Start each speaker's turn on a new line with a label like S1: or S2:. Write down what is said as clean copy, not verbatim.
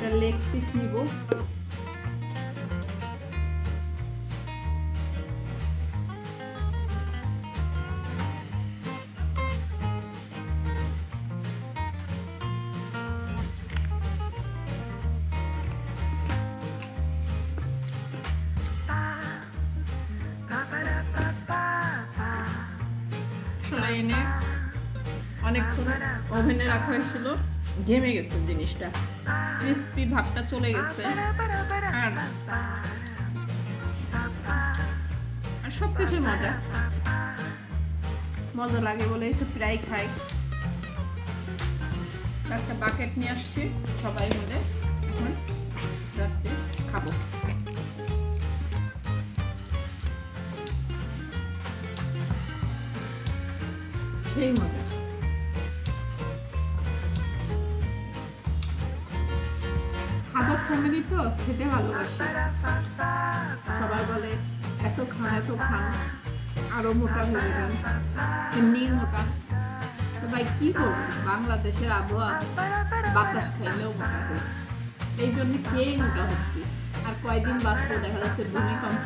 S1: একটা leg piece নিব। এনে অনেকক্ষণ ওভেনে রাখা হয়েছিল, ঘেমে গেছে জিনিসটা, ক্রিস্পি ভাবটা চলে গেছে। আর সবকিছু মজা মজা লাগে বলেই তো প্রায় খাই। একটা বাকেট নিয়ে আসছি, সবাই মিলে এখন রাত্রে খাবো। সেই মজা। খাদক ফ্যামিলি তো খেতে ভালোবাসে, সবাই বলে এত খান এত খান, আরো মোটা হয়ে যান, এমনি মোটা। তো ভাই কি করবো, বাংলাদেশের আবহাওয়া, বাতাস খাইলেও মোটা হই, এই জন্য খেয়েই মোটা হচ্ছি। আর কয়দিন বাঁচবো, দেখা যাচ্ছে ভূমিকম্প